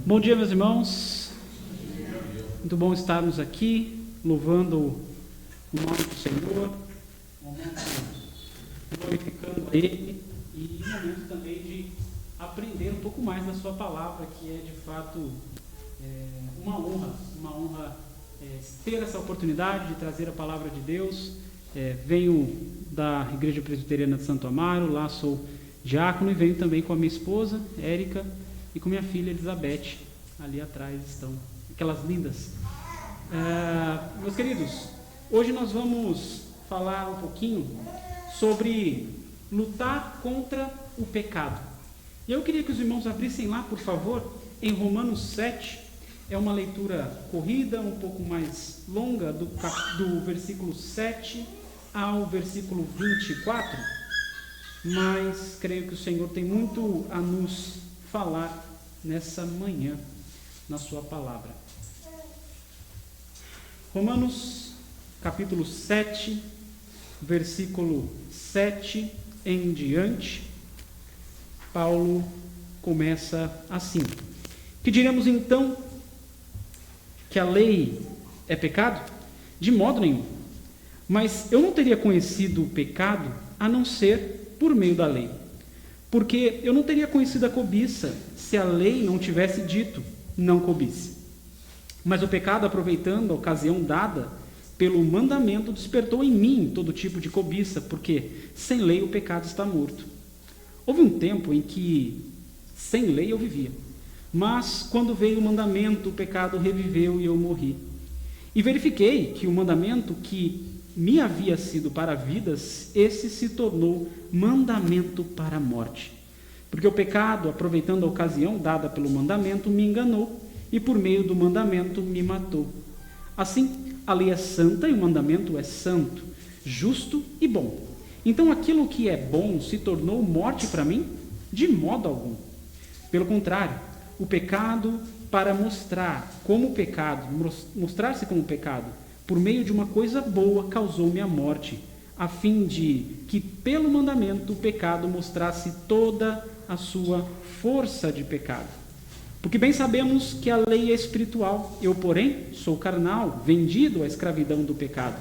Bom dia, meus irmãos. Muito bom estarmos aqui, louvando o nome do Senhor, glorificando a Ele, e um momento também de aprender um pouco mais da sua palavra, que é de fato uma honra ter essa oportunidade de trazer a palavra de Deus. Venho da Igreja Presbiteriana de Santo Amaro, lá sou diácono, e venho também com a minha esposa, Érica, e com minha filha, Elizabeth. Ali atrás estão aquelas lindas. Meus queridos, hoje nós vamos falar um pouquinho sobre lutar contra o pecado. E eu queria que os irmãos abrissem lá, por favor, em Romanos 7. É uma leitura corrida, um pouco mais longa, do versículo 7 ao versículo 24, mas creio que o Senhor tem muito a nos falar nessa manhã, na sua palavra. Romanos capítulo 7, versículo 7 em diante, Paulo começa assim: que diremos então? Que a lei é pecado? De modo nenhum. Mas eu não teria conhecido o pecado a não ser por meio da lei. Porque eu não teria conhecido a cobiça se a lei não tivesse dito, não cobice. Mas o pecado, aproveitando a ocasião dada pelo mandamento, despertou em mim todo tipo de cobiça, porque sem lei o pecado está morto. Houve um tempo em que sem lei eu vivia. Mas quando veio o mandamento, o pecado reviveu e eu morri. E verifiquei que o mandamento que me havia sido para vidas, esse se tornou mandamento para a morte. Porque o pecado, aproveitando a ocasião dada pelo mandamento, me enganou e por meio do mandamento me matou. Assim, a lei é santa e o mandamento é santo, justo e bom. Então aquilo que é bom se tornou morte para mim? De modo algum. Pelo contrário, o pecado, para mostrar como o pecado, mostrar-se como pecado, por meio de uma coisa boa, causou-me a morte, a fim de que, pelo mandamento, o pecado mostrasse toda a sua força de pecado. Porque bem sabemos que a lei é espiritual, eu, porém, sou carnal, vendido à escravidão do pecado.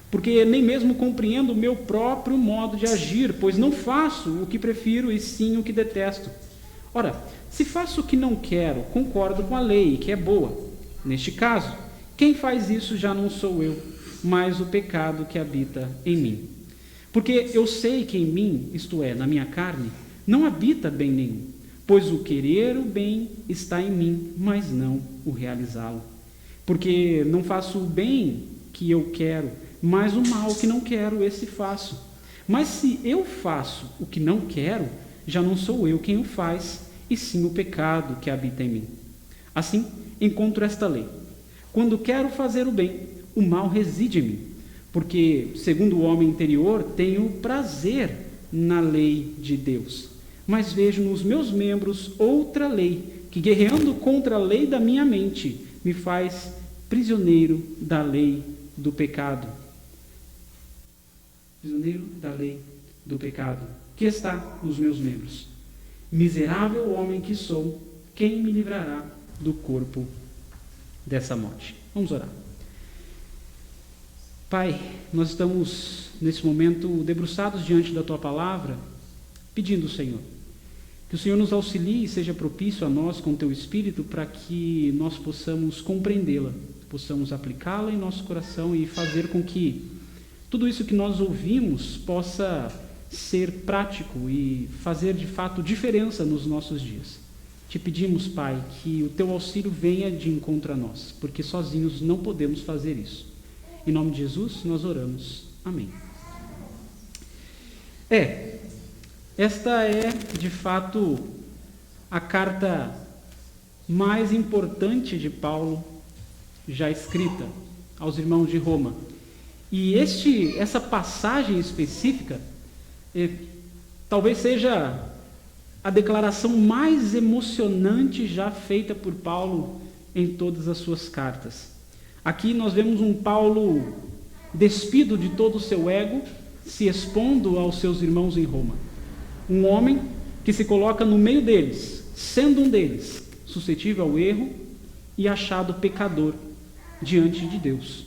Porque nem mesmo compreendo o meu próprio modo de agir, pois não faço o que prefiro e sim o que detesto. Ora, se faço o que não quero, concordo com a lei, que é boa. Neste caso, quem faz isso já não sou eu, mas o pecado que habita em mim. Porque eu sei que em mim, isto é, na minha carne, não habita bem nenhum, pois o querer o bem está em mim, mas não o realizá-lo. Porque não faço o bem que eu quero, mas o mal que não quero, esse faço. Mas se eu faço o que não quero, já não sou eu quem o faz, e sim o pecado que habita em mim. Assim, encontro esta lei. Quando quero fazer o bem, o mal reside em mim, porque, segundo o homem interior, tenho prazer na lei de Deus. Mas vejo nos meus membros outra lei, que guerreando contra a lei da minha mente, me faz prisioneiro da lei do pecado. Prisioneiro da lei do pecado, que está nos meus membros. Miserável homem que sou, quem me livrará do corpo dessa morte? Vamos orar. Pai, nós estamos nesse momento debruçados diante da Tua palavra, pedindo, Senhor, que o Senhor nos auxilie e seja propício a nós com Teu Espírito para que nós possamos compreendê-la, possamos aplicá-la em nosso coração e fazer com que tudo isso que nós ouvimos possa ser prático e fazer de fato diferença nos nossos dias. Te pedimos, Pai, que o Teu auxílio venha de encontro a nós, porque sozinhos não podemos fazer isso. Em nome de Jesus nós oramos. Amém. Esta é de fato a carta mais importante de Paulo já escrita aos irmãos de Roma. E essa passagem específica talvez seja a declaração mais emocionante já feita por Paulo em todas as suas cartas. Aqui nós vemos um Paulo despido de todo o seu ego, se expondo aos seus irmãos em Roma. Um homem que se coloca no meio deles, sendo um deles, suscetível ao erro e achado pecador diante de Deus.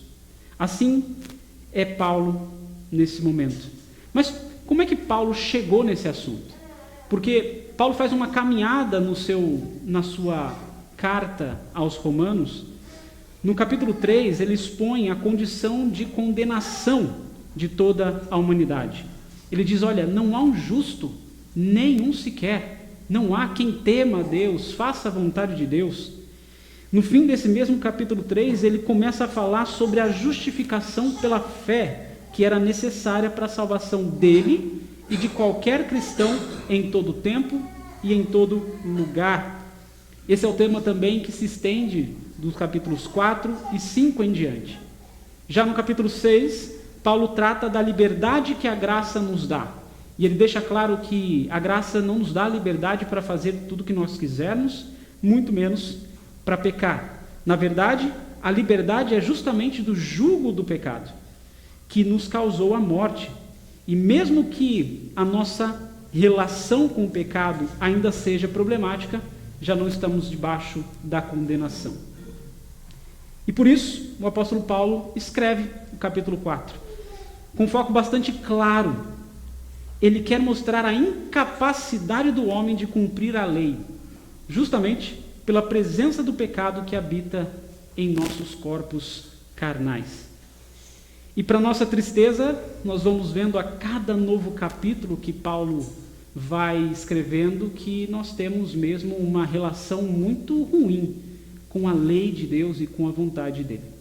Assim é Paulo nesse momento. Mas como é que Paulo chegou nesse assunto? Porque Paulo faz uma caminhada na sua carta aos Romanos. No capítulo 3, ele expõe a condição de condenação de toda a humanidade. Ele diz, olha, não há um justo, nenhum sequer. Não há quem tema a Deus, faça a vontade de Deus. No fim desse mesmo capítulo 3, ele começa a falar sobre a justificação pela fé, que era necessária para a salvação dele e de qualquer cristão em todo tempo e em todo lugar. Esse é o tema também que se estende dos capítulos 4 e 5 em diante. Já no capítulo 6, Paulo trata da liberdade que a graça nos dá. E ele deixa claro que a graça não nos dá liberdade para fazer tudo o que nós quisermos, muito menos para pecar. Na verdade, a liberdade é justamente do jugo do pecado, que nos causou a morte. E mesmo que a nossa relação com o pecado ainda seja problemática, já não estamos debaixo da condenação. E por isso, o apóstolo Paulo escreve o capítulo 4, com foco bastante claro. Ele quer mostrar a incapacidade do homem de cumprir a lei, justamente pela presença do pecado que habita em nossos corpos carnais. E para nossa tristeza, nós vamos vendo a cada novo capítulo que Paulo vai escrevendo que nós temos mesmo uma relação muito ruim com a lei de Deus e com a vontade dele.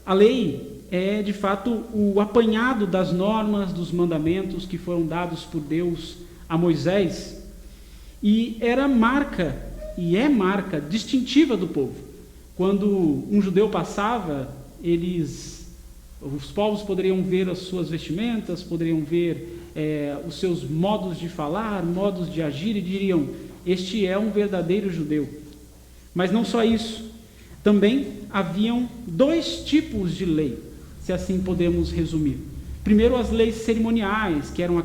A lei é, de fato, o apanhado das normas, dos mandamentos que foram dados por Deus a Moisés, e era marca, e é marca distintiva do povo. Quando um judeu passava, os povos poderiam ver as suas vestimentas, poderiam ver os seus modos de falar, modos de agir, e diriam, este é um verdadeiro judeu. Mas não só isso, também haviam dois tipos de lei, se assim podemos resumir. Primeiro, as leis cerimoniais, que eram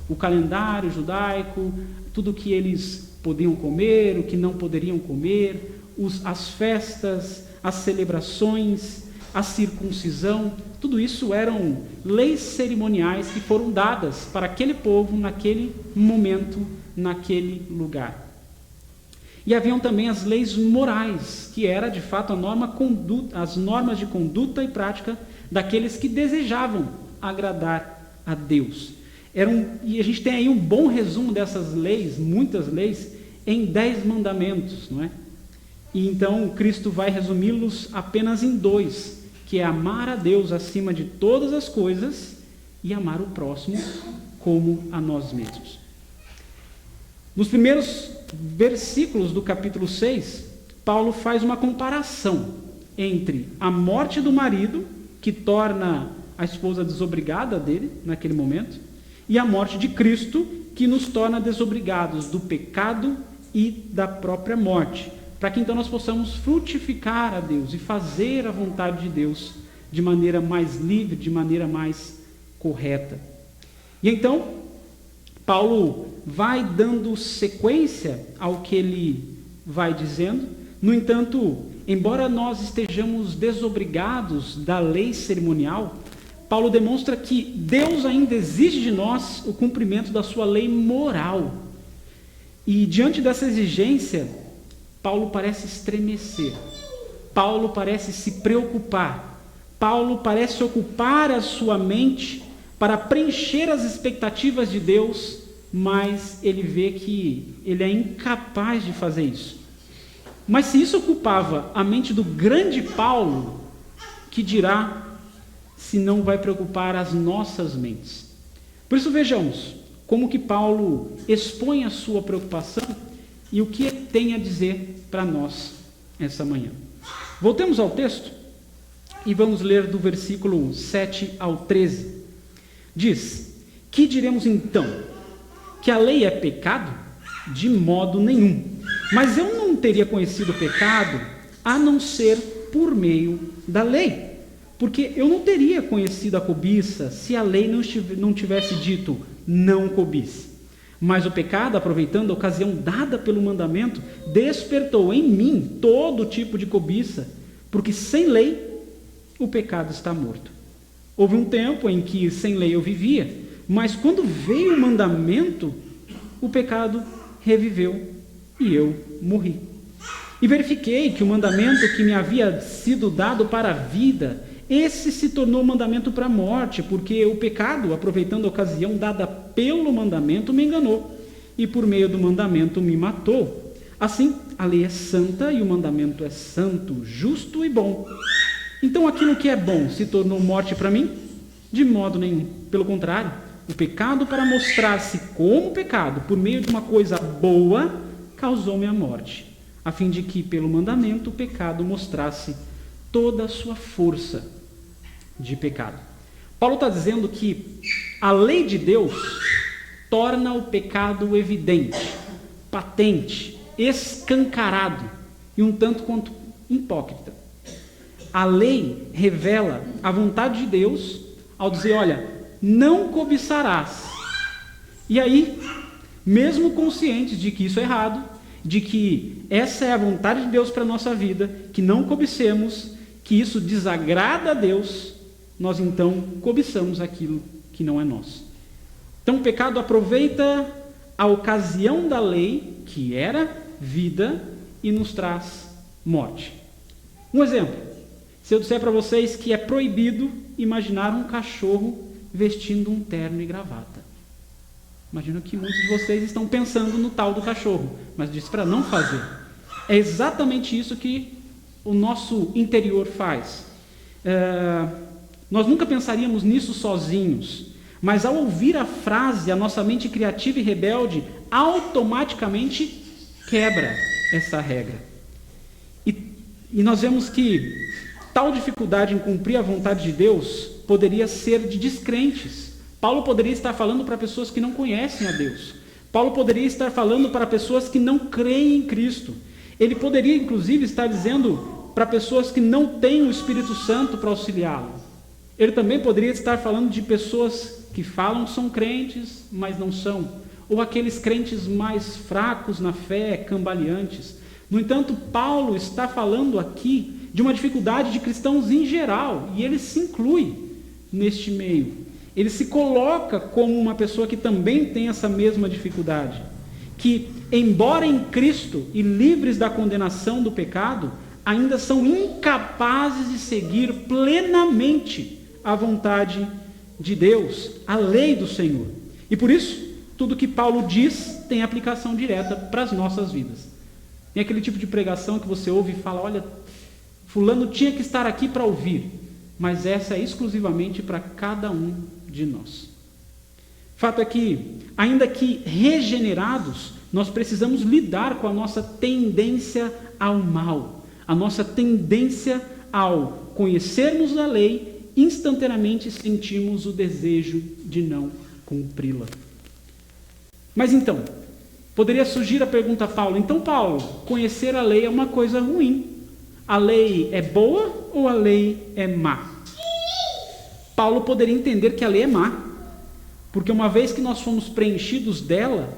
o calendário judaico, tudo o que eles podiam comer, o que não poderiam comer, as festas, as celebrações, a circuncisão, tudo isso eram leis cerimoniais que foram dadas para aquele povo, naquele momento, naquele lugar. E haviam também as leis morais, que era de fato as normas de conduta e prática daqueles que desejavam agradar a Deus. E a gente tem aí um bom resumo dessas leis, muitas leis, em 10 mandamentos, não é? E então Cristo vai resumi-los apenas em 2, que é amar a Deus acima de todas as coisas e amar o próximo como a nós mesmos. Nos primeiros versículos do capítulo 6, Paulo faz uma comparação entre a morte do marido, que torna a esposa desobrigada dele naquele momento, e a morte de Cristo, que nos torna desobrigados do pecado e da própria morte, para que então nós possamos frutificar a Deus e fazer a vontade de Deus de maneira mais livre, de maneira mais correta. E então, Paulo vai dando sequência ao que ele vai dizendo. No entanto, embora nós estejamos desobrigados da lei cerimonial, Paulo demonstra que Deus ainda exige de nós o cumprimento da sua lei moral. E diante dessa exigência, Paulo parece estremecer, Paulo parece se preocupar, Paulo parece ocupar a sua mente para preencher as expectativas de Deus, mas ele vê que ele é incapaz de fazer isso. Mas se isso ocupava a mente do grande Paulo, que dirá se não vai preocupar as nossas mentes? Por isso vejamos como que Paulo expõe a sua preocupação e o que ele tem a dizer para nós essa manhã. Voltemos ao texto e vamos ler do versículo 7 ao 13. Diz: que diremos então? Que a lei é pecado? De modo nenhum. Mas eu não teria conhecido o pecado a não ser por meio da lei. Porque eu não teria conhecido a cobiça se a lei não tivesse dito não cobice. Mas o pecado, aproveitando a ocasião dada pelo mandamento, despertou em mim todo tipo de cobiça, porque sem lei o pecado está morto. Houve um tempo em que sem lei eu vivia, mas quando veio o mandamento, o pecado reviveu e eu morri. E verifiquei que o mandamento que me havia sido dado para a vida, esse se tornou mandamento para a morte, porque o pecado, aproveitando a ocasião dada pelo mandamento, me enganou, e por meio do mandamento me matou. Assim, a lei é santa e o mandamento é santo, justo e bom. Então aquilo que é bom se tornou morte para mim? De modo nenhum. Pelo contrário, o pecado, para mostrar-se como pecado, por meio de uma coisa boa, causou-me a morte, a fim de que, pelo mandamento, o pecado mostrasse toda a sua força de pecado. Paulo está dizendo que a lei de Deus torna o pecado evidente, patente, escancarado e um tanto quanto hipócrita. A lei revela a vontade de Deus ao dizer, olha, não cobiçarás. E aí, mesmo conscientes de que isso é errado, de que essa é a vontade de Deus para a nossa vida, que não cobicemos, que isso desagrada a Deus, nós então cobiçamos aquilo que não é nosso. Então o pecado aproveita a ocasião da lei, que era vida, e nos traz morte. Um exemplo. Se eu disser para vocês que é proibido imaginar um cachorro vestindo um terno e gravata. Imagino que muitos de vocês estão pensando no tal do cachorro, mas disse para não fazer. É exatamente isso que o nosso interior faz. Nós nunca pensaríamos nisso sozinhos, mas ao ouvir a frase, a nossa mente criativa e rebelde automaticamente quebra essa regra. E nós vemos que tal dificuldade em cumprir a vontade de Deus poderia ser de descrentes. Paulo poderia estar falando para pessoas que não conhecem a Deus. Paulo poderia estar falando para pessoas que não creem em Cristo. Ele poderia, inclusive, estar dizendo para pessoas que não têm o Espírito Santo para auxiliá-lo. Ele também poderia estar falando de pessoas que falam que são crentes, mas não são. Ou aqueles crentes mais fracos na fé, cambaleantes. No entanto, Paulo está falando aqui de uma dificuldade de cristãos em geral, e ele se inclui neste meio. Ele se coloca como uma pessoa que também tem essa mesma dificuldade, que, embora em Cristo e livres da condenação do pecado, ainda são incapazes de seguir plenamente a vontade de Deus, a lei do Senhor. E por isso, tudo que Paulo diz tem aplicação direta para as nossas vidas. Tem aquele tipo de pregação que você ouve e fala, olha, fulano tinha que estar aqui para ouvir, mas essa é exclusivamente para cada um de nós. Fato é que, ainda que regenerados, nós precisamos lidar com a nossa tendência ao mal, a nossa tendência ao conhecermos a lei, instantaneamente sentimos o desejo de não cumpri-la. Mas então, poderia surgir a pergunta a Paulo, então Paulo, conhecer a lei é uma coisa ruim. A lei é boa ou a lei é má? Paulo poderia entender que a lei é má, porque uma vez que nós fomos preenchidos dela,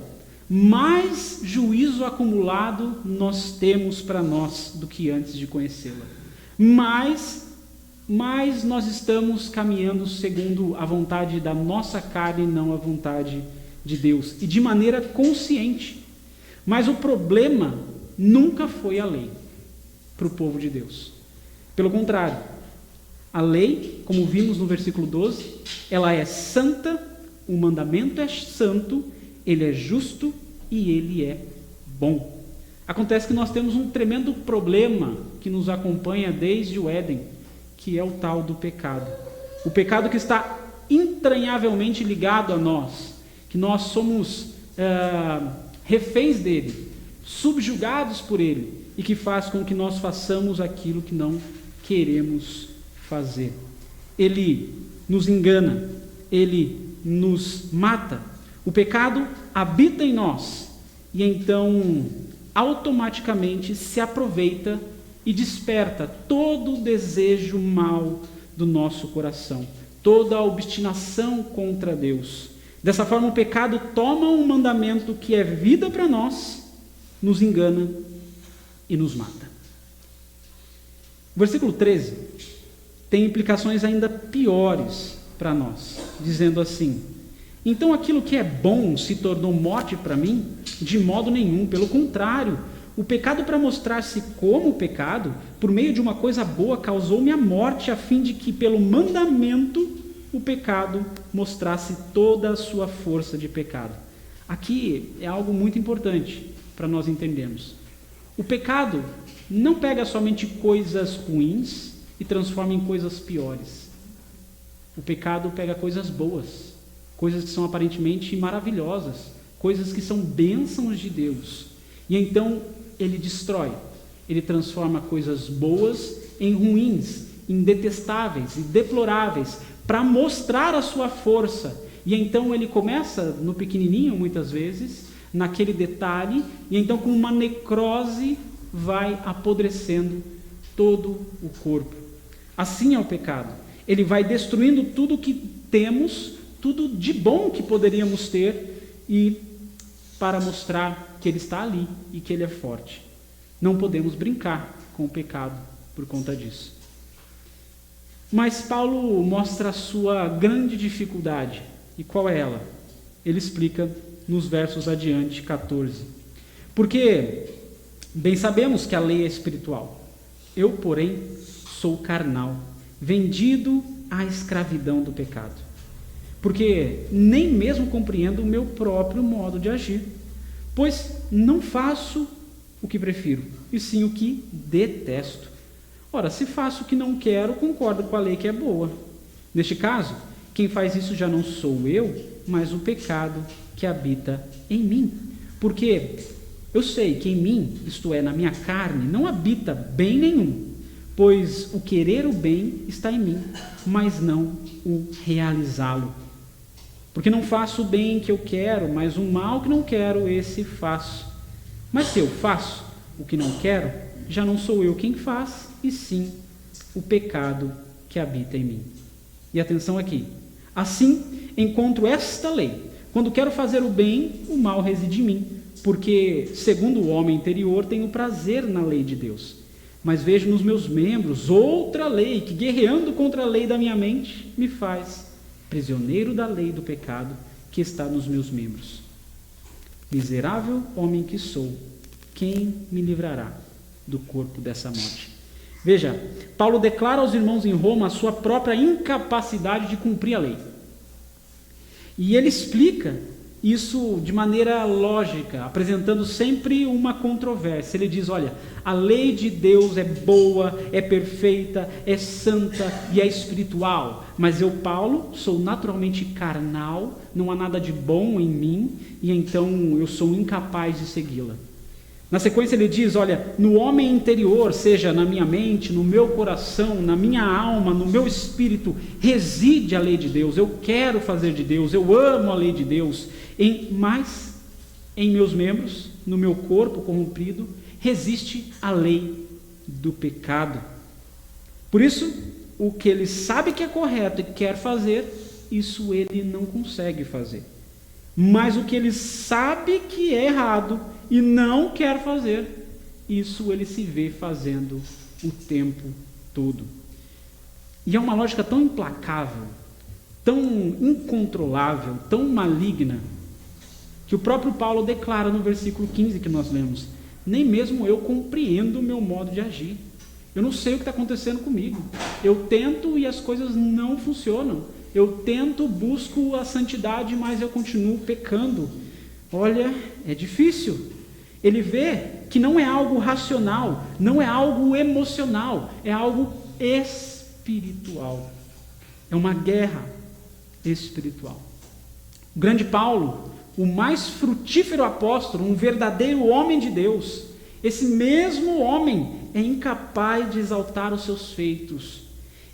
mais juízo acumulado nós temos para nós do que antes de conhecê-la. Mais nós estamos caminhando segundo a vontade da nossa carne e não a vontade de Deus, e de maneira consciente. Mas o problema nunca foi a lei para o povo de Deus. Pelo contrário, a lei, como vimos no versículo 12, ela é santa, o mandamento é santo, ele é justo e ele é bom. Acontece que nós temos um tremendo problema que nos acompanha desde o Éden, que é o tal do pecado. O pecado que está entranhavelmente ligado a nós, que nós somos reféns dele, subjugados por ele, e que faz com que nós façamos aquilo que não queremos fazer. Ele nos engana, ele nos mata. O pecado habita em nós e então automaticamente se aproveita e desperta todo o desejo mau do nosso coração, toda a obstinação contra Deus. Dessa forma, o pecado toma um mandamento que é vida para nós, nos engana e nos mata. O versículo 13 tem implicações ainda piores para nós, dizendo assim: então aquilo que é bom se tornou morte para mim? De modo nenhum, pelo contrário, o pecado, para mostrar-se como pecado, por meio de uma coisa boa, causou-me a morte, a fim de que pelo mandamento o pecado mostrasse toda a sua força de pecado. Aqui é algo muito importante para nós entendermos. O pecado não pega somente coisas ruins e transforma em coisas piores. O pecado pega coisas boas, coisas que são aparentemente maravilhosas, coisas que são bênçãos de Deus, e então ele destrói, ele transforma coisas boas em ruins, em detestáveis e deploráveis, para mostrar a sua força. E então ele começa no pequenininho, muitas vezes, naquele detalhe, e então com uma necrose vai apodrecendo todo o corpo. Assim é o pecado. Ele vai destruindo tudo que temos, tudo de bom que poderíamos ter, e para mostrar que ele está ali e que ele é forte. Não podemos brincar com o pecado por conta disso. Mas Paulo mostra a sua grande dificuldade. E qual é ela? Ele explica nos versos adiante, 14. Porque bem sabemos que a lei é espiritual. Eu, porém, sou carnal, vendido à escravidão do pecado. Porque nem mesmo compreendo o meu próprio modo de agir. Pois não faço o que prefiro, e sim o que detesto. Ora, se faço o que não quero, concordo com a lei que é boa. Neste caso, quem faz isso já não sou eu, mas o pecado que habita em mim. Porque eu sei que em mim, isto é, na minha carne, não habita bem nenhum, pois o querer o bem está em mim, mas não o realizá-lo. Porque não faço o bem que eu quero, mas o mal que não quero, esse faço. Mas se eu faço o que não quero, já não sou eu quem faz, e sim o pecado que habita em mim. E atenção aqui. Assim, encontro esta lei. Quando quero fazer o bem, o mal reside em mim. Porque, segundo o homem interior, tenho prazer na lei de Deus. Mas vejo nos meus membros outra lei, que guerreando contra a lei da minha mente, me faz prisioneiro da lei do pecado que está nos meus membros. Miserável homem que sou, quem me livrará do corpo dessa morte? Veja, Paulo declara aos irmãos em Roma a sua própria incapacidade de cumprir a lei. E ele explica isso de maneira lógica, apresentando sempre uma controvérsia. Ele diz: olha, a lei de Deus é boa, é perfeita, é santa e é espiritual, mas eu, Paulo, sou naturalmente carnal, não há nada de bom em mim, e então eu sou incapaz de segui-la. Na sequência ele diz: olha, no homem interior, seja na minha mente, no meu coração, na minha alma, no meu espírito, reside a lei de Deus. Eu quero fazer de Deus, eu amo a lei de Deus. Mas em meus membros, no meu corpo corrompido, resiste a lei do pecado. Por isso, o que ele sabe que é correto e quer fazer, isso ele não consegue fazer. Mas o que ele sabe que é errado e não quer fazer, isso ele se vê fazendo o tempo todo. E é uma lógica tão implacável, tão incontrolável, tão maligna, que o próprio Paulo declara no versículo 15 que nós lemos: nem mesmo eu compreendo o meu modo de agir. Eu não sei o que está acontecendo comigo. Eu tento e as coisas não funcionam. Eu tento, busco a santidade, mas eu continuo pecando. Olha, é difícil. Ele vê que não é algo racional, não é algo emocional, é algo espiritual. É uma guerra espiritual. O grande Paulo, o mais frutífero apóstolo, um verdadeiro homem de Deus, esse mesmo homem é incapaz de exaltar os seus feitos.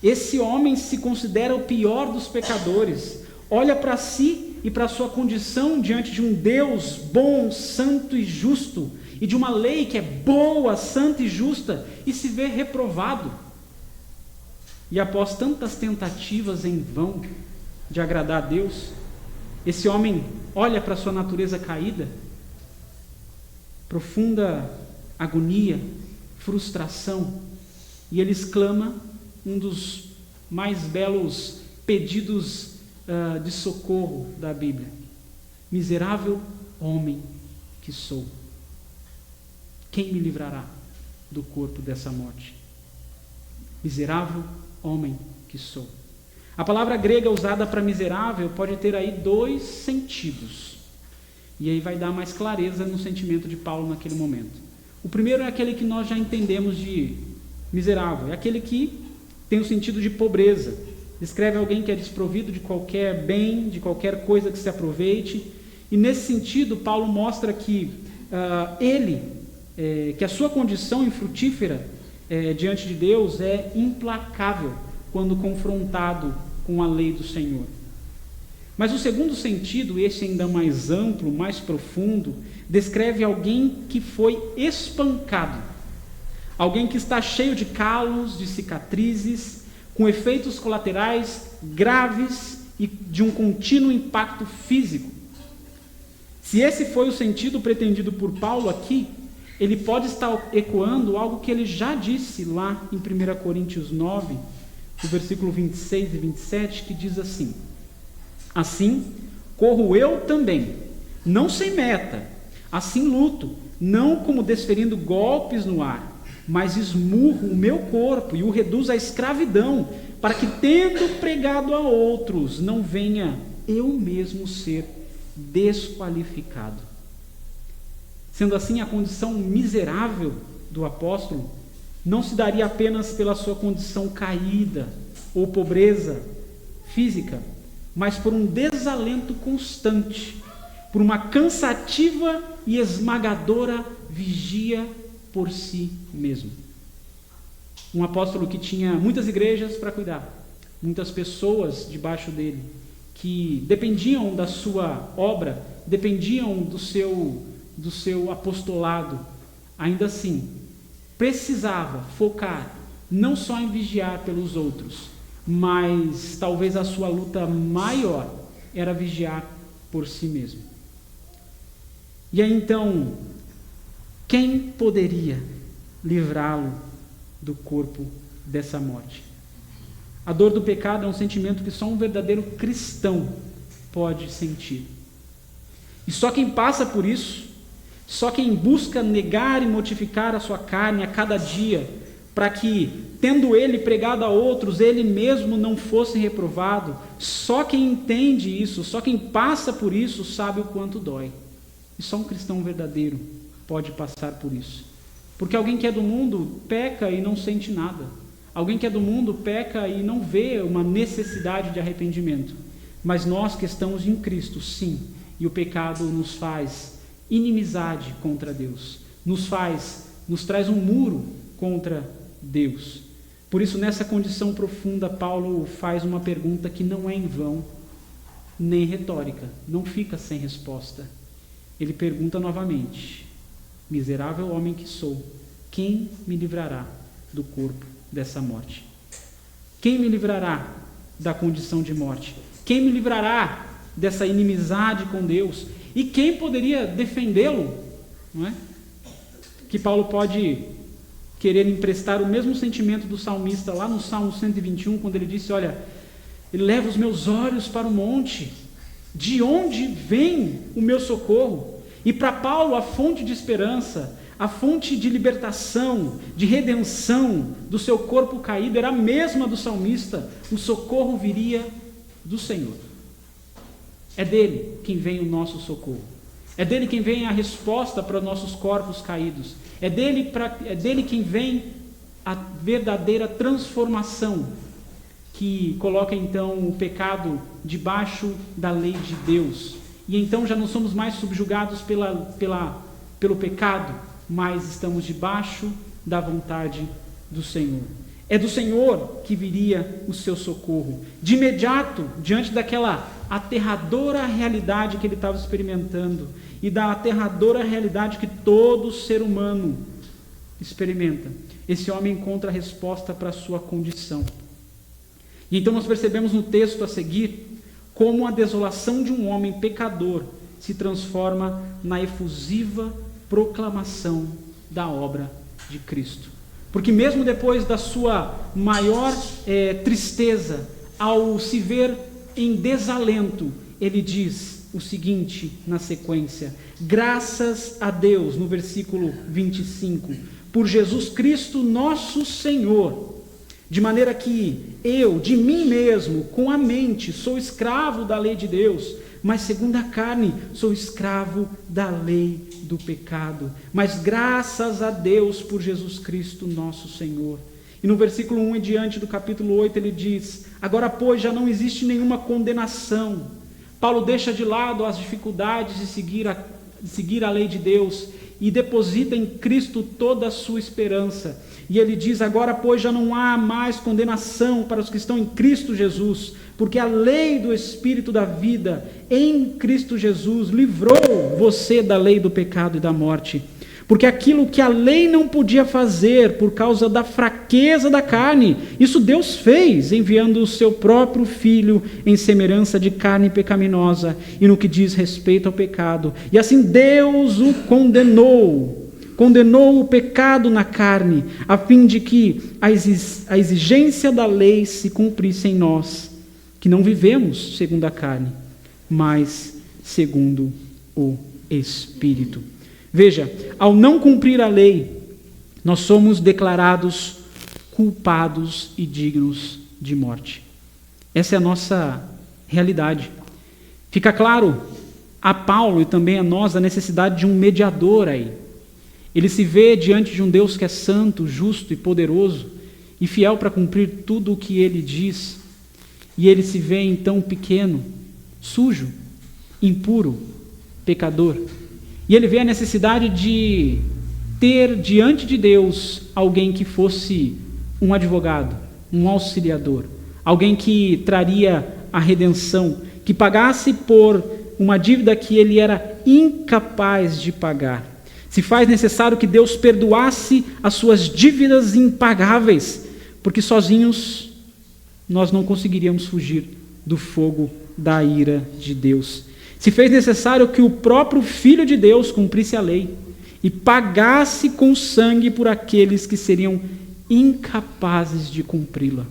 Esse homem se considera o pior dos pecadores, olha para si e para a sua condição diante de um Deus bom, santo e justo, e de uma lei que é boa, santa e justa, e se vê reprovado. E após tantas tentativas em vão de agradar a Deus, Esse homem olha para a sua natureza caída, profunda agonia, frustração, e ele exclama um dos mais belos pedidos de socorro da Bíblia: miserável homem que sou, quem me livrará do corpo dessa morte? Miserável homem que sou. A palavra grega usada para miserável pode ter aí dois sentidos, e aí vai dar mais clareza no sentimento de Paulo naquele momento. O primeiro é aquele que nós já entendemos de miserável, é aquele que tem o sentido de pobreza. Descreve alguém que é desprovido de qualquer bem, de qualquer coisa que se aproveite. E nesse sentido, Paulo mostra que que a sua condição infrutífera diante de Deus é implacável quando confrontado com a lei do Senhor. Mas o segundo sentido, esse ainda mais amplo, mais profundo, descreve alguém que foi espancado, alguém que está cheio de calos, de cicatrizes, com efeitos colaterais graves e de um contínuo impacto físico. Se esse foi o sentido pretendido por Paulo aqui, ele pode estar ecoando algo que ele já disse lá em 1 Coríntios 9, no versículo 26 e 27, que diz assim: assim corro eu também, não sem meta, assim luto, não como desferindo golpes no ar, mas esmurro o meu corpo e o reduzo à escravidão, para que, tendo pregado a outros, não venha eu mesmo ser desqualificado. Sendo assim, a condição miserável do apóstolo não se daria apenas pela sua condição caída ou pobreza física, mas por um desalento constante, por uma cansativa e esmagadora vigia por si mesmo. Um apóstolo que tinha muitas igrejas para cuidar, muitas pessoas debaixo dele, que dependiam da sua obra, dependiam do seu apostolado. Ainda assim, precisava focar não só em vigiar pelos outros, mas talvez a sua luta maior era vigiar por si mesmo. E aí então, quem poderia livrá-lo do corpo dessa morte? A dor do pecado é um sentimento que só um verdadeiro cristão pode sentir. E só quem passa por isso, só quem busca negar e mortificar a sua carne a cada dia, para que, tendo ele pregado a outros, ele mesmo não fosse reprovado, só quem entende isso, só quem passa por isso, sabe o quanto dói. E só um cristão verdadeiro pode passar por isso. Porque alguém que é do mundo peca e não sente nada. Alguém que é do mundo peca e não vê uma necessidade de arrependimento. Mas nós que estamos em Cristo, sim, e o pecado nos faz inimizade contra Deus, nos traz um muro contra Deus. Por isso, nessa condição profunda, Paulo faz uma pergunta que não é em vão, nem retórica, não fica sem resposta. Ele pergunta novamente: miserável homem que sou, quem me livrará do corpo dessa morte? Quem me livrará da condição de morte? Quem me livrará dessa inimizade com Deus? E quem poderia defendê-lo? Não é? Que Paulo pode querer emprestar o mesmo sentimento do salmista lá no Salmo 121, quando ele disse: olha, ele leva os meus olhos para o monte, de onde vem o meu socorro? E para Paulo, a fonte de esperança, a fonte de libertação, de redenção do seu corpo caído era a mesma do salmista: o socorro viria do Senhor. É dele quem vem o nosso socorro. É dele quem vem a resposta para os nossos corpos caídos. É dele quem vem a verdadeira transformação, que coloca então o pecado debaixo da lei de Deus. E então já não somos mais subjugados pelo pecado, mas estamos debaixo da vontade do Senhor. É do Senhor que viria o seu socorro. De imediato, diante daquela aterradora realidade que ele estava experimentando, e da aterradora realidade que todo ser humano experimenta, esse homem encontra a resposta para a sua condição. E então nós percebemos no texto a seguir como a desolação de um homem pecador se transforma na efusiva proclamação da obra de Cristo. Porque mesmo depois da sua maior tristeza, ao se ver em desalento, ele diz o seguinte na sequência: graças a Deus, no versículo 25, por Jesus Cristo nosso Senhor, de maneira que eu, de mim mesmo, com a mente, sou escravo da lei de Deus, mas segundo a carne, sou escravo da lei do pecado. Mas graças a Deus por Jesus Cristo nosso Senhor. E no versículo 1 em diante do capítulo 8 ele diz: agora, pois, já não existe nenhuma condenação. Paulo deixa de lado as dificuldades de seguir a lei de Deus e deposita em Cristo toda a sua esperança. E ele diz: agora, pois, já não há mais condenação para os que estão em Cristo Jesus, porque a lei do Espírito da vida em Cristo Jesus livrou você da lei do pecado e da morte. Porque aquilo que a lei não podia fazer por causa da fraqueza da carne, isso Deus fez, enviando o seu próprio Filho em semelhança de carne pecaminosa e no que diz respeito ao pecado. E assim Deus o condenou o pecado na carne, a fim de que a exigência da lei se cumprisse em nós, que não vivemos segundo a carne, mas segundo o Espírito. Veja, ao não cumprir a lei, nós somos declarados culpados e dignos de morte. Essa é a nossa realidade. Fica claro a Paulo e também a nós a necessidade de um mediador aí. Ele se vê diante de um Deus que é santo, justo e poderoso e fiel para cumprir tudo o que ele diz. E ele se vê então pequeno, sujo, impuro, pecador. E ele vê a necessidade de ter diante de Deus alguém que fosse um advogado, um auxiliador, alguém que traria a redenção, que pagasse por uma dívida que ele era incapaz de pagar. Se faz necessário que Deus perdoasse as suas dívidas impagáveis, porque sozinhos nós não conseguiríamos fugir do fogo da ira de Deus. Se fez necessário que o próprio Filho de Deus cumprisse a lei e pagasse com sangue por aqueles que seriam incapazes de cumpri-la.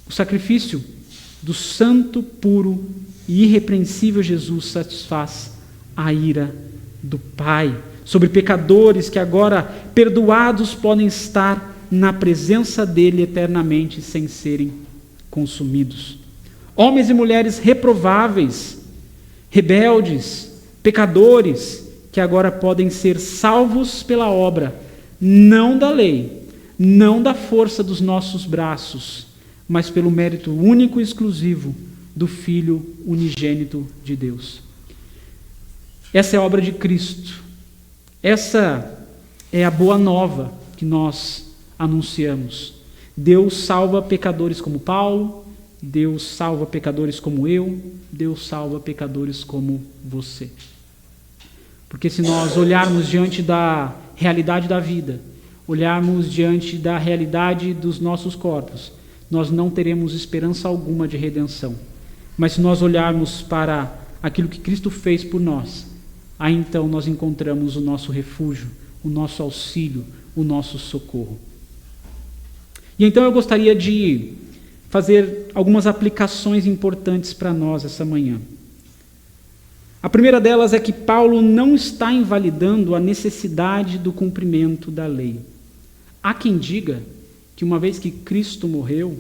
O sacrifício do santo, puro e irrepreensível Jesus satisfaz a ira do Pai sobre pecadores que agora, perdoados, podem estar na presença dele eternamente sem serem consumidos. Homens e mulheres reprováveis, rebeldes, pecadores, que agora podem ser salvos pela obra, não da lei, não da força dos nossos braços, mas pelo mérito único e exclusivo do Filho unigênito de Deus. Essa é a obra de Cristo. Essa é a boa nova que nós anunciamos. Deus salva pecadores como Paulo, Deus salva pecadores como eu, Deus salva pecadores como você. Porque se nós olharmos diante da realidade da vida, olharmos diante da realidade dos nossos corpos, nós não teremos esperança alguma de redenção. Mas se nós olharmos para aquilo que Cristo fez por nós, aí então nós encontramos o nosso refúgio, o nosso auxílio, o nosso socorro. E então eu gostaria de fazer algumas aplicações importantes para nós essa manhã. A primeira delas é que Paulo não está invalidando a necessidade do cumprimento da lei. Há quem diga que uma vez que Cristo morreu,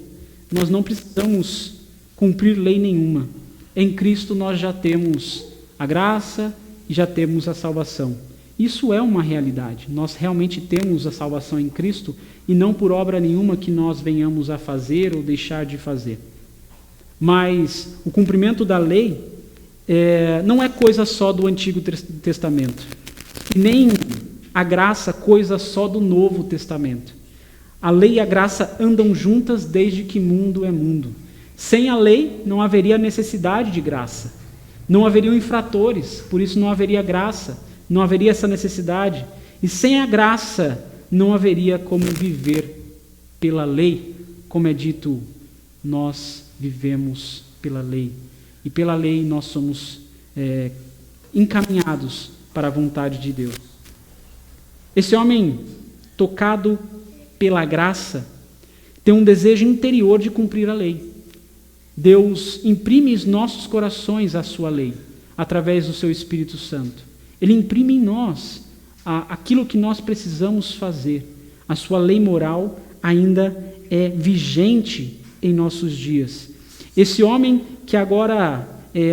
nós não precisamos cumprir lei nenhuma. Em Cristo nós já temos a graça e já temos a salvação. Isso é uma realidade. Nós realmente temos a salvação em Cristo e não por obra nenhuma que nós venhamos a fazer ou deixar de fazer. Mas o cumprimento da lei não é coisa só do Antigo Testamento, nem a graça coisa só do Novo Testamento. A lei e a graça andam juntas desde que mundo é mundo. Sem a lei não haveria necessidade de graça, não haveriam infratores, por isso não haveria graça. Não haveria essa necessidade. E sem a graça, não haveria como viver pela lei, como é dito nós vivemos pela lei. E pela lei nós somos encaminhados para a vontade de Deus. Esse homem, tocado pela graça, tem um desejo interior de cumprir a lei. Deus imprime em nossos corações a sua lei, através do seu Espírito Santo. Ele imprime em nós aquilo que nós precisamos fazer. A sua lei moral ainda é vigente em nossos dias. Esse homem que agora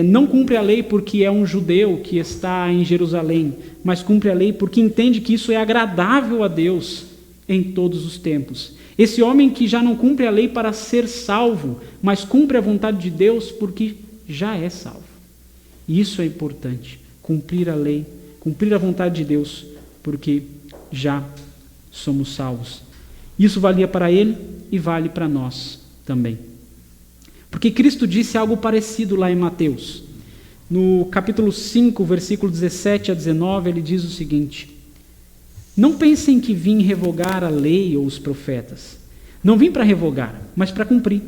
não cumpre a lei porque é um judeu que está em Jerusalém, mas cumpre a lei porque entende que isso é agradável a Deus em todos os tempos. Esse homem que já não cumpre a lei para ser salvo, mas cumpre a vontade de Deus porque já é salvo. E isso é importante, cumprir a lei, cumprir a vontade de Deus, porque já somos salvos. Isso valia para ele e vale para nós também. Porque Cristo disse algo parecido lá em Mateus. No capítulo 5, versículo 17 a 19, ele diz o seguinte: não pensem que vim revogar a lei ou os profetas. Não vim para revogar, mas para cumprir.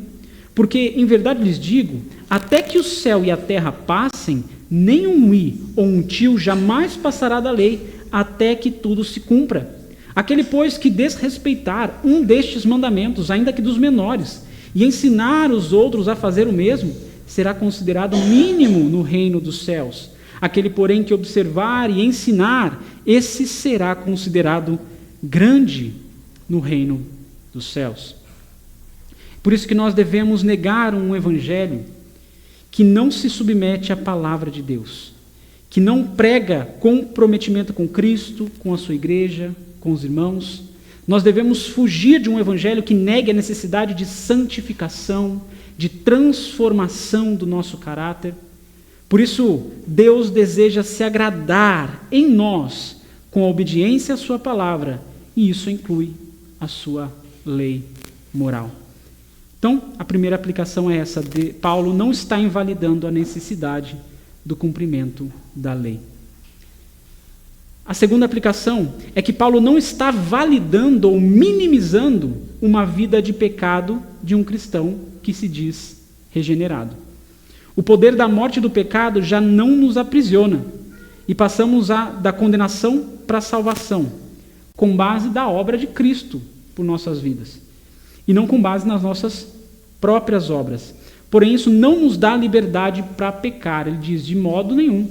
Porque, em verdade lhes digo, até que o céu e a terra passem, nem um i ou um tio jamais passará da lei, até que tudo se cumpra. Aquele, pois, que desrespeitar um destes mandamentos, ainda que dos menores, e ensinar os outros a fazer o mesmo, será considerado mínimo no reino dos céus. Aquele, porém, que observar e ensinar, esse será considerado grande no reino dos céus. Por isso que nós devemos negar um evangelho que não se submete à palavra de Deus, que não prega comprometimento com Cristo, com a sua igreja, com os irmãos. Nós devemos fugir de um evangelho que negue a necessidade de santificação, de transformação do nosso caráter. Por isso, Deus deseja se agradar em nós com a obediência à sua palavra, e isso inclui a sua lei moral. Então, a primeira aplicação é essa: Paulo não está invalidando a necessidade do cumprimento da lei. A segunda aplicação é que Paulo não está validando ou minimizando uma vida de pecado de um cristão que se diz regenerado. O poder da morte do pecado já não nos aprisiona e passamos da condenação para a salvação, com base da obra de Cristo por nossas vidas, e não com base nas nossas próprias obras. Porém, isso não nos dá liberdade para pecar. Ele diz: de modo nenhum,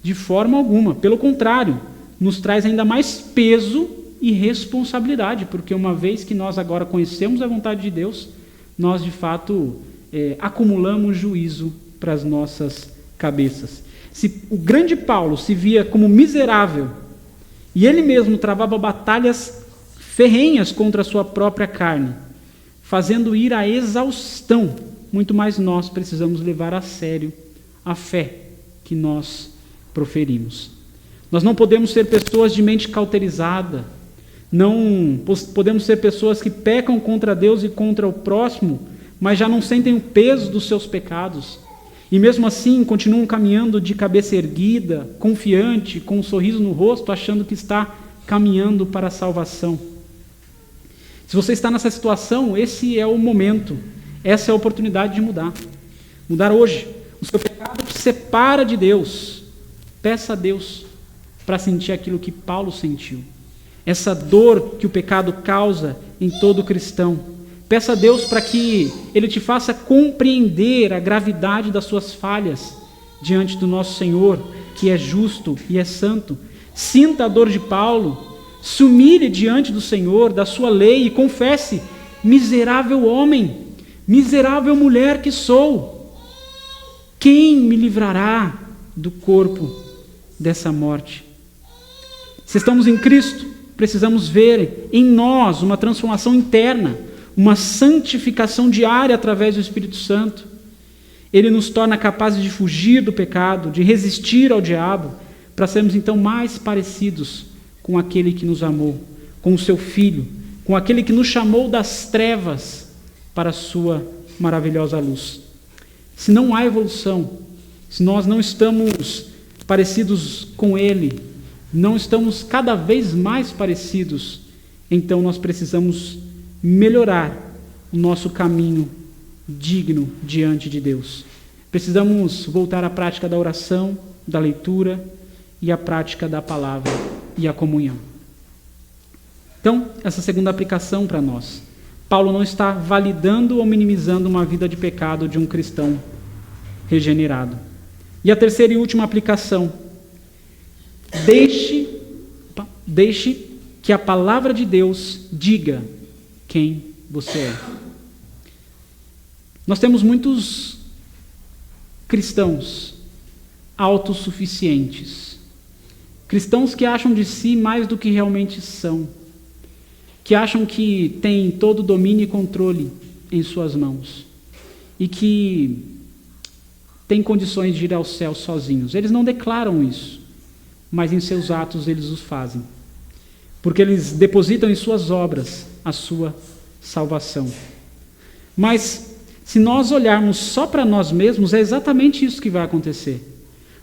de forma alguma. Pelo contrário, nos traz ainda mais peso e responsabilidade, porque uma vez que nós agora conhecemos a vontade de Deus, nós de fato acumulamos juízo para as nossas cabeças. Se o grande Paulo se via como miserável e ele mesmo travava batalhas ferrenhas contra a sua própria carne, fazendo ir à exaustão, muito mais nós precisamos levar a sério a fé que nós proferimos. Nós não podemos ser pessoas de mente cauterizada, não podemos ser pessoas que pecam contra Deus e contra o próximo, mas já não sentem o peso dos seus pecados, e mesmo assim continuam caminhando de cabeça erguida, confiante, com um sorriso no rosto, achando que está caminhando para a salvação. Se você está nessa situação, esse é o momento, essa é a oportunidade de mudar. Mudar hoje. O seu pecado te separa de Deus. Peça a Deus para sentir aquilo que Paulo sentiu. Essa dor que o pecado causa em todo cristão. Peça a Deus para que Ele te faça compreender a gravidade das suas falhas diante do nosso Senhor, que é justo e é santo. Sinta a dor de Paulo. Se humilhe diante do Senhor, da sua lei, e confesse: miserável homem, miserável mulher que sou, quem me livrará do corpo dessa morte? Se estamos em Cristo, precisamos ver em nós uma transformação interna, uma santificação diária através do Espírito Santo. Ele nos torna capazes de fugir do pecado, de resistir ao diabo, para sermos então mais parecidos com aquele que nos amou, com o seu Filho, com aquele que nos chamou das trevas para a sua maravilhosa luz. Se não há evolução, se nós não estamos parecidos com Ele, não estamos cada vez mais parecidos, então nós precisamos melhorar o nosso caminho digno diante de Deus. Precisamos voltar à prática da oração, da leitura e à prática da palavra e a comunhão. Então, essa segunda aplicação para nós. Paulo não está validando ou minimizando uma vida de pecado de um cristão regenerado. E a terceira e última aplicação. Deixe que a palavra de Deus diga quem você é. Nós temos muitos cristãos autossuficientes. Cristãos que acham de si mais do que realmente são. Que acham que têm todo o domínio e controle em suas mãos. E que têm condições de ir ao céu sozinhos. Eles não declaram isso, mas em seus atos eles os fazem. Porque eles depositam em suas obras a sua salvação. Mas se nós olharmos só para nós mesmos, é exatamente isso que vai acontecer.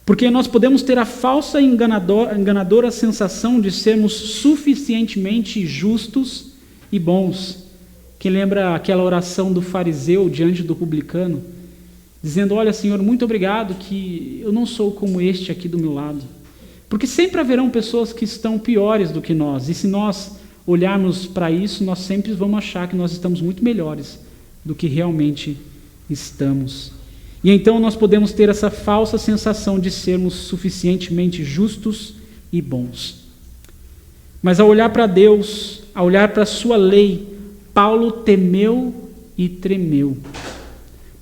Porque nós podemos ter a falsa e enganadora sensação de sermos suficientemente justos e bons. Que lembra aquela oração do fariseu diante do publicano, dizendo: olha, Senhor, muito obrigado que eu não sou como este aqui do meu lado. Porque sempre haverão pessoas que estão piores do que nós, e se nós olharmos para isso, nós sempre vamos achar que nós estamos muito melhores do que realmente estamos. E então nós podemos ter essa falsa sensação de sermos suficientemente justos e bons. Mas ao olhar para Deus, ao olhar para a sua lei, Paulo temeu e tremeu.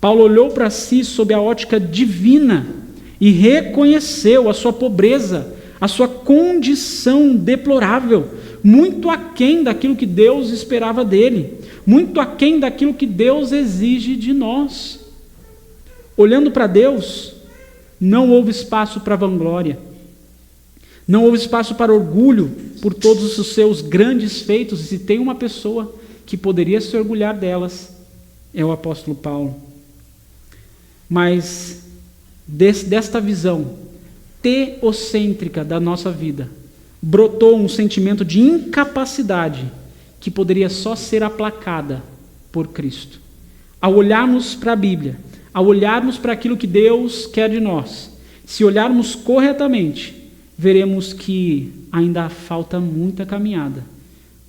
Paulo olhou para si sob a ótica divina e reconheceu a sua pobreza, a sua condição deplorável, muito aquém daquilo que Deus esperava dele, muito aquém daquilo que Deus exige de nós. Olhando para Deus, não houve espaço para vanglória, não houve espaço para orgulho por todos os seus grandes feitos, e se tem uma pessoa que poderia se orgulhar delas, é o apóstolo Paulo. Mas desta visão teocêntrica da nossa vida, brotou um sentimento de incapacidade que poderia só ser aplacada por Cristo. Ao olharmos para a Bíblia, ao olharmos para aquilo que Deus quer de nós, se olharmos corretamente, veremos que ainda falta muita caminhada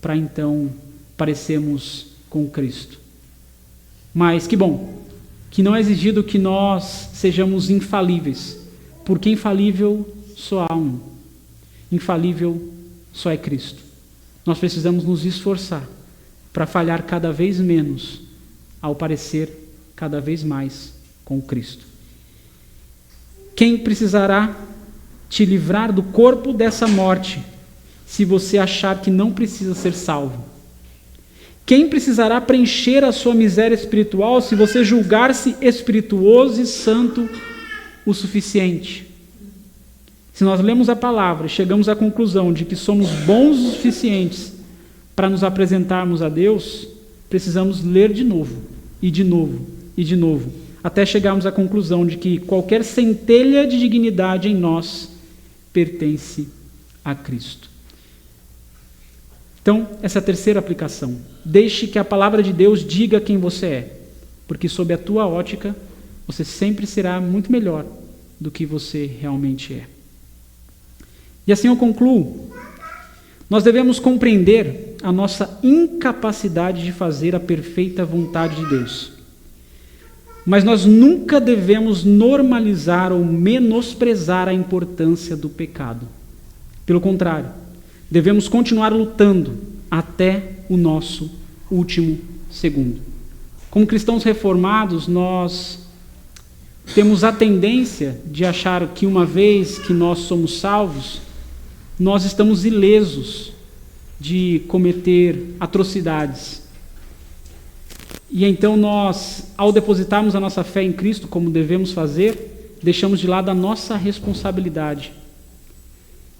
para então parecermos com Cristo. Mas que bom, que não é exigido que nós sejamos infalíveis, porque infalível só há um. Infalível só é Cristo. Nós precisamos nos esforçar para falhar cada vez menos, ao parecer cada vez mais com Cristo. Quem precisará te livrar do corpo dessa morte, se você achar que não precisa ser salvo? Quem precisará preencher a sua miséria espiritual, se você julgar-se espirituoso e santo o suficiente? Se nós lemos a palavra e chegamos à conclusão de que somos bons o suficientes para nos apresentarmos a Deus, precisamos ler de novo, e de novo, e de novo, até chegarmos à conclusão de que qualquer centelha de dignidade em nós pertence a Cristo. Então, essa é a terceira aplicação. Deixe que a palavra de Deus diga quem você é, porque sob a tua ótica, você sempre será muito melhor do que você realmente é. E assim eu concluo. Nós devemos compreender a nossa incapacidade de fazer a perfeita vontade de Deus. Mas nós nunca devemos normalizar ou menosprezar a importância do pecado. Pelo contrário, devemos continuar lutando até o nosso último segundo. Como cristãos reformados, nós temos a tendência de achar que uma vez que nós somos salvos, nós estamos ilesos de cometer atrocidades. E então nós, ao depositarmos a nossa fé em Cristo, como devemos fazer, deixamos de lado a nossa responsabilidade.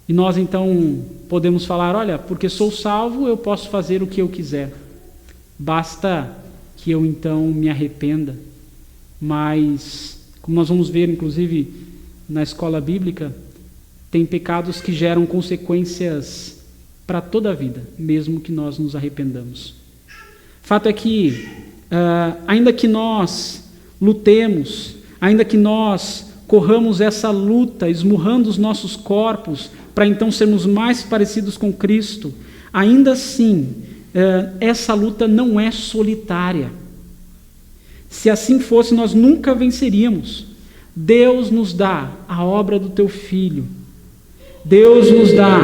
E nós então podemos falar: olha, porque sou salvo, eu posso fazer o que eu quiser. Basta que eu então me arrependa. Mas, como nós vamos ver inclusive na escola bíblica, tem pecados que geram consequências para toda a vida, mesmo que nós nos arrependamos. Fato é que ainda que nós lutemos, ainda que nós corramos essa luta, esmurrando os nossos corpos, para então sermos mais parecidos com Cristo, ainda assim, essa luta não é solitária. Se assim fosse, nós nunca venceríamos. Deus nos dá a obra do teu Filho. Deus nos dá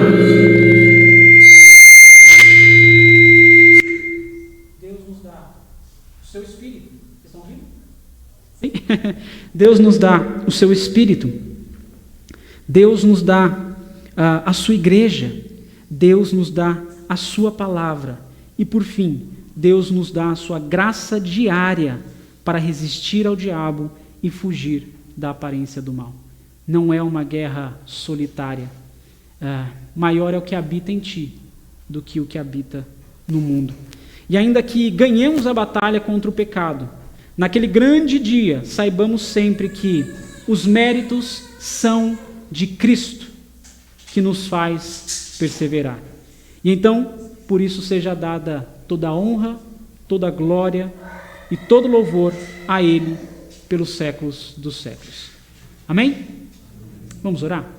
o seu Espírito. Vocês estão ouvindo? Sim. Deus nos dá o seu Espírito. Deus nos dá a sua igreja. Deus nos dá a sua palavra. E por fim, Deus nos dá a sua graça diária para resistir ao diabo e fugir da aparência do mal. Não é uma guerra solitária. Maior é o que habita em ti do que o que habita no mundo. E ainda que ganhemos a batalha contra o pecado, naquele grande dia, saibamos sempre que os méritos são de Cristo, que nos faz perseverar. E então, por isso seja dada toda a honra, toda a glória e todo louvor a Ele pelos séculos dos séculos. Amém? Vamos orar?